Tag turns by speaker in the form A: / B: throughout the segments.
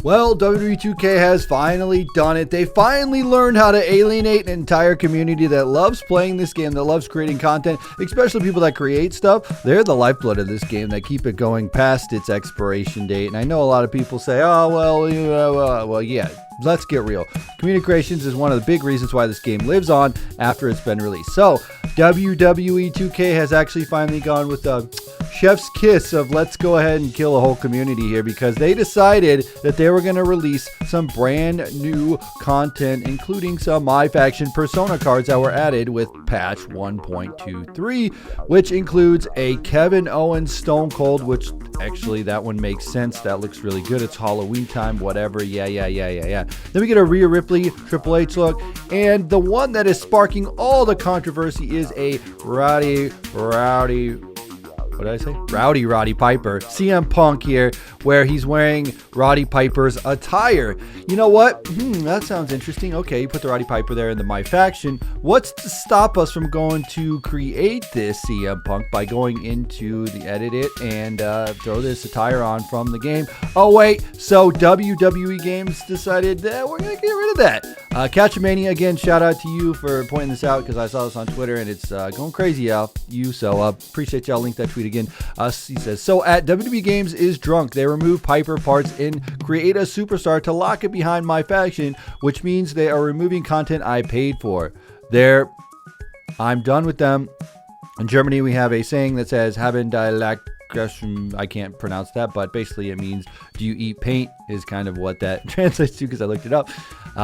A: Well, WWE 2K has finally done it. They finally learned how to alienate an entire community that loves playing this game, that loves creating content, especially people that create stuff. They're the lifeblood of this game that keep it going past its expiration date. And I know a lot of people say, oh, well, yeah. Let's get real. Community creations is one of the big reasons why this game lives on after it's been released. So, WWE 2K has actually finally gone with a chef's kiss of let's go ahead and kill a whole community here, because they decided that they were going to release some brand new content, including some myfaction persona cards that were added with patch 1.23, which includes a Kevin Owens Stone Cold, which actually that one makes sense. That looks really good. It's Halloween time, whatever. Yeah. Then we get a Rhea Ripley Triple H look, and the one that is sparking all the controversy is a Rowdy Piper CM Punk here, where he's wearing Roddy Piper's attire. You know what? That sounds interesting. Okay, you put the Roddy Piper there in the My Faction. What's to stop us from going to create this CM Punk by going into the edit it and throw this attire on from the game? Oh wait, so WWE Games decided that we're gonna get rid of that. Catchamania, again, shout out to you for pointing this out, because I saw this on Twitter and it's going crazy out. So appreciate y'all. Link that tweet again. He says, so at WWE Games is drunk. They remove Piper parts and create a superstar to lock it behind my faction, which means they are removing content I paid for. I'm done with them. In Germany, we have a saying that says, haben die Lack. I can't pronounce that, but basically it means, do you eat paint, is kind of what that translates to, because I looked it up.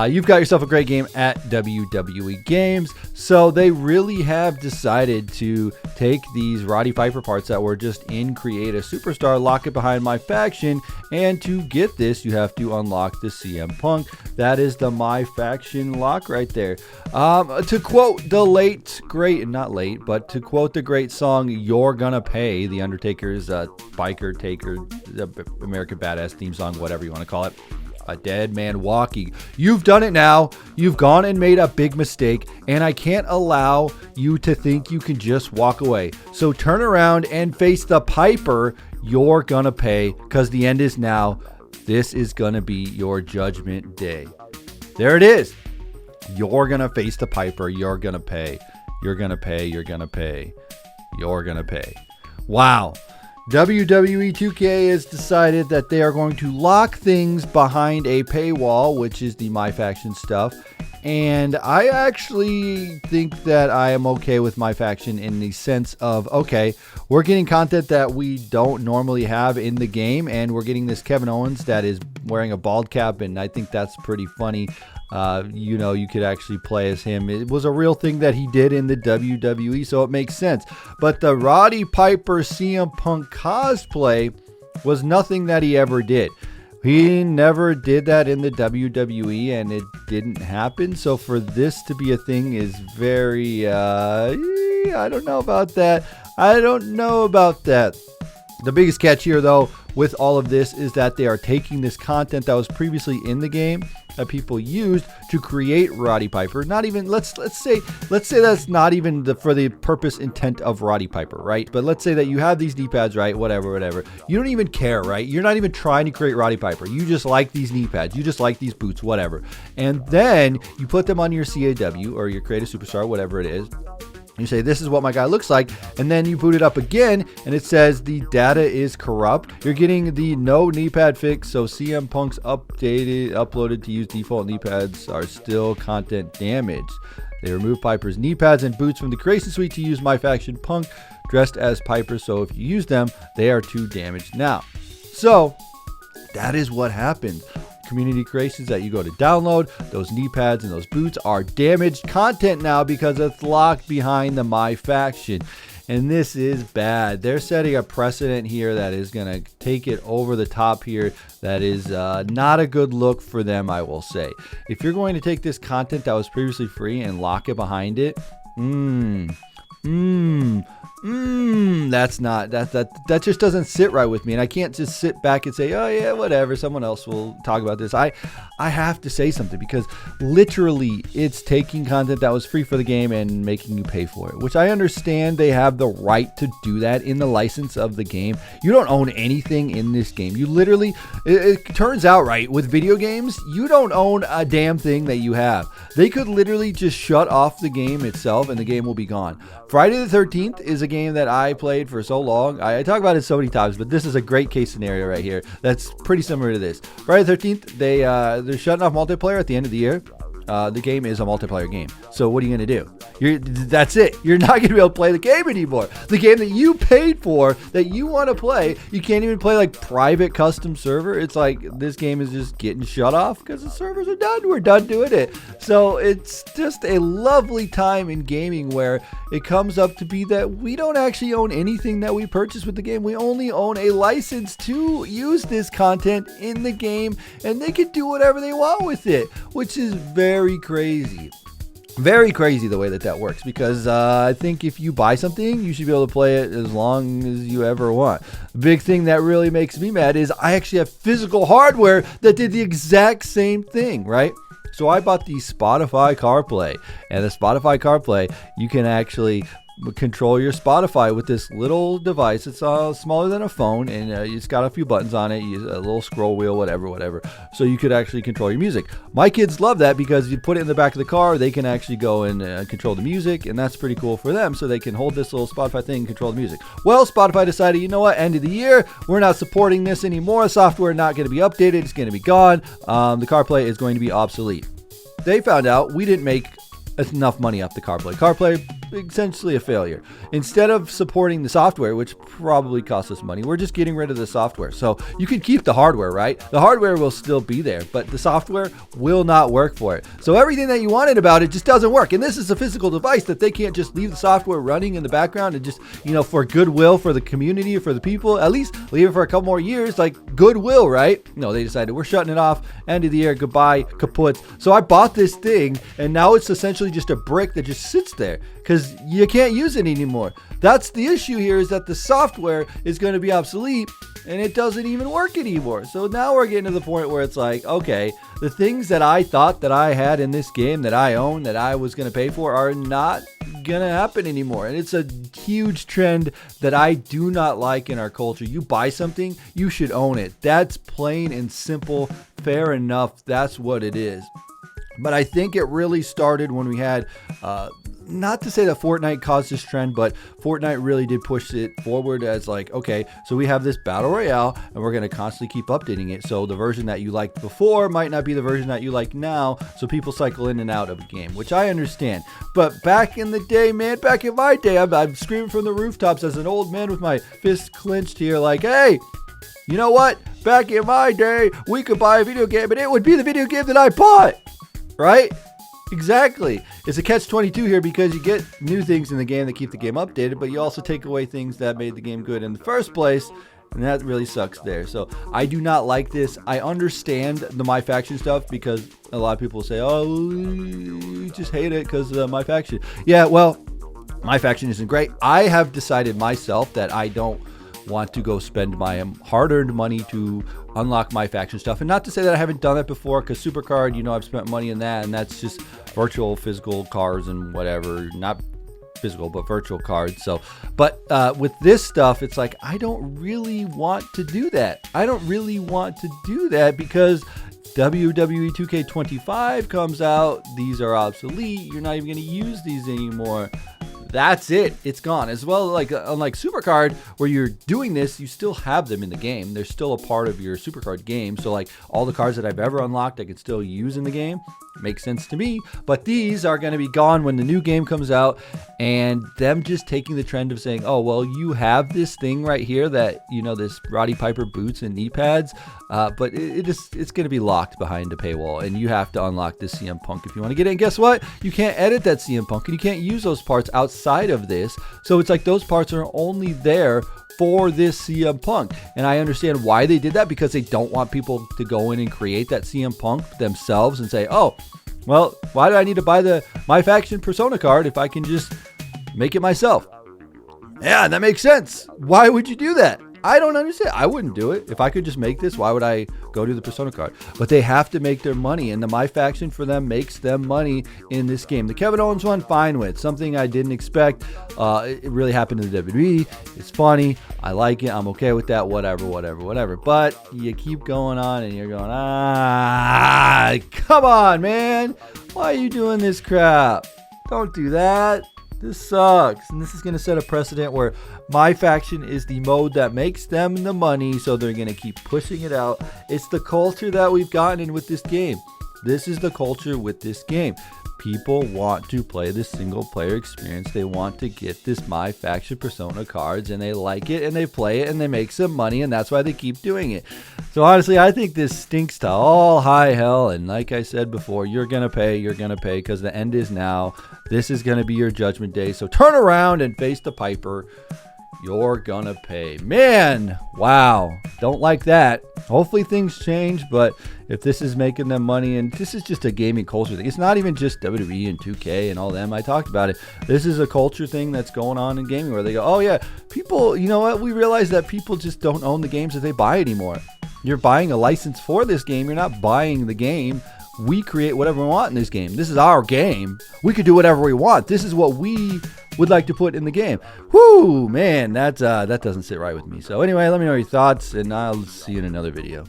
A: You've got yourself a great game at WWE Games. So they really have decided to take these Roddy Piper parts that were just in Create a Superstar, lock it behind my faction, and to get this, you have to unlock the CM Punk. That is the My Faction lock right there. To quote the to quote the great song "You're Gonna Pay," the Undertaker's biker taker, the American Badass theme song, whatever you want to call it. A dead man walking. You've done it now. You've gone and made a big mistake, and I can't allow you to think you can just walk away. So turn around and face the Piper. You're gonna pay, because the end is now. This is gonna be your judgment day. There it is. You're gonna face the Piper. You're gonna pay. You're gonna pay. You're gonna pay. You're gonna pay. Wow. WWE 2K has decided that they are going to lock things behind a paywall, which is the My Faction stuff. And I actually think that I am okay with My Faction in the sense of, okay, we're getting content that we don't normally have in the game, and we're getting this Kevin Owens that is wearing a bald cap, and I think that's pretty funny. You could actually play as him. It was a real thing that he did in the WWE, so it makes sense. But the Roddy Piper CM Punk cosplay was nothing that he ever did. He never did that in the WWE, and it didn't happen. So for this to be a thing is very, I don't know about that. The biggest catch here, though, with all of this is that they are taking this content that was previously in the game that people used to create Roddy Piper. Not even, let's say that's not even for the purpose intent of Roddy Piper, right? But let's say that you have these knee pads, right? Whatever. You don't even care, right? You're not even trying to create Roddy Piper. You just like these knee pads. You just like these boots, whatever. And then you put them on your CAW or your Create a Superstar, whatever it is. You say, this is what my guy looks like, and then you boot it up again, and it says the data is corrupt. You're getting the no knee pad fix, so CM Punk's uploaded to use default knee pads are still content damaged. They remove Piper's knee pads and boots from the creation suite to use My Faction Punk dressed as Piper, so if you use them, they are too damaged now. So that is what happened. Community creations that you go to download, those knee pads and those boots are damaged content now because it's locked behind the My Faction. And this is bad. They're setting a precedent here that is going to take it over the top here. That is not a good look for them, I will say. If you're going to take this content that was previously free and lock it behind it, That just doesn't sit right with me, and I can't just sit back and say, oh yeah, whatever, someone else will talk about this. I have to say something, because literally it's taking content that was free for the game and making you pay for it, which I understand they have the right to do that in the license of the game. You don't own anything in this game. You literally, it turns out, right, with video games, you don't own a damn thing that you have. They could literally just shut off the game itself and the game will be gone. Friday the 13th is a game that I played for so long. I talk about it so many times, but this is a great case scenario right here that's pretty similar to this. Friday the 13th, they're shutting off multiplayer at the end of the year. The game is a multiplayer game. So what are you going to do? That's it. You're not going to be able to play the game anymore. The game that you paid for, that you want to play, you can't even play like private custom server. It's like this game is just getting shut off because the servers are done. We're done doing it. So it's just a lovely time in gaming where it comes up to be that we don't actually own anything that we purchase with the game. We only own a license to use this content in the game, and they can do whatever they want with it, which is very crazy. Very crazy the way that works, because I think if you buy something, you should be able to play it as long as you ever want. The big thing that really makes me mad is I actually have physical hardware that did the exact same thing, right? So I bought the Spotify CarPlay, and the Spotify CarPlay, you can actually control your Spotify with this little device. It's smaller than a phone, and it's got a few buttons on it, a little scroll wheel, whatever. So you could actually control your music. My kids love that because you put it in the back of the car, they can actually go and control the music, and that's pretty cool for them. So they can hold this little Spotify thing and control the music. Well, Spotify decided, you know what, end of the year, we're not supporting this anymore. The software not going to be updated. It's going to be gone. The CarPlay is going to be obsolete. They found out we didn't make enough money off the CarPlay. CarPlay, essentially a failure. Instead of supporting the software, which probably costs us money, we're just getting rid of the software. So you can keep the hardware, right? The hardware will still be there, but the software will not work for it. So everything that you wanted about it just doesn't work. And this is a physical device that they can't just leave the software running in the background and just, for goodwill for the community or for the people, at least leave it for a couple more years, like goodwill, right? No, they decided we're shutting it off. End of the year, goodbye, kaput. So I bought this thing, and now it's essentially just a brick that just sits there because you can't use it anymore. That's the issue here, is that the software is going to be obsolete and it doesn't even work anymore. So now we're getting to the point where it's like, okay, the things that I thought that I had in this game that I own, that I was going to pay for, are not going to happen anymore. And it's a huge trend that I do not like in our culture. You buy something, you should own it. That's plain and simple, fair enough. That's what it is. But I think it really started when we had, not to say that Fortnite caused this trend, but Fortnite really did push it forward as like, okay, so we have this battle royale and we're going to constantly keep updating it. So the version that you liked before might not be the version that you like now. So people cycle in and out of a game, which I understand. But back in the day, man, back in my day, I'm screaming from the rooftops as an old man with my fist clenched here like, hey, you know what? Back in my day, we could buy a video game and it would be the video game that I bought. Right? Exactly. It's a catch-22 here because you get new things in the game that keep the game updated, but you also take away things that made the game good in the first place, and that really sucks there. So I do not like this. I understand the myfaction stuff because a lot of people say, oh, you just hate it because of myfaction. Yeah, well, myfaction isn't great. I have decided myself that I don't want to go spend my hard-earned money to unlock my faction stuff. And not to say that I haven't done that before, because Supercard, I've spent money in that, and that's just virtual physical cards and whatever, not physical but virtual cards. So but with this stuff, it's like I don't really want to do that. Because WWE 2K24 comes out, these are obsolete, you're not even going to use these anymore. That's it. It's gone. As well, like unlike Supercard, where you're doing this, you still have them in the game. They're still a part of your Supercard game. So like all the cards that I've ever unlocked, I can still use in the game. Makes sense to me. But these are going to be gone when the new game comes out, and them just taking the trend of saying, oh, well, you have this thing right here that, this Roddy Piper boots and knee pads, but it's going to be locked behind a paywall, and you have to unlock this CM Punk if you want to get it. And guess what? You can't edit that CM Punk, and you can't use those parts outside of this. So it's like those parts are only there for this CM Punk. And I understand why they did that, because they don't want people to go in and create that CM Punk themselves and say, oh, well, why do I need to buy the myfaction persona card if I can just make it myself? Yeah, that makes sense. Why would you do that? I don't understand. I wouldn't do it. If I could just make this, why would I go to the Persona card? But they have to make their money, and the My Faction for them makes them money in this game. The Kevin Owens one, fine with. Something I didn't expect. It really happened in the WWE. It's funny. I like it. I'm okay with that. Whatever. But you keep going on, and you're going, come on, man. Why are you doing this crap? Don't do that. This sucks, and this is going to set a precedent where My Faction is the mode that makes them the money, so they're going to keep pushing it out. It's the culture that we've gotten in with this game. This is the culture with this game. People want to play this single-player experience. They want to get this My Faction Persona cards, and they like it, and they play it, and they make some money, and that's why they keep doing it. So honestly, I think this stinks to all high hell, and like I said before, you're going to pay, because the end is now. This is going to be your judgment day, so turn around and face the Piper. You're gonna pay. Man, wow. Don't like that. Hopefully things change, but if this is making them money, and this is just a gaming culture thing. It's not even just WWE and 2K and all them. I talked about it. This is a culture thing that's going on in gaming where they go, oh yeah, people, you know what? We realize that people just don't own the games that they buy anymore. You're buying a license for this game. You're not buying the game. We create whatever we want in this game. This is our game. We could do whatever we want. This is what we would like to put in the game. Whoo, man, that doesn't sit right with me. So anyway, let me know your thoughts, and I'll see you in another video.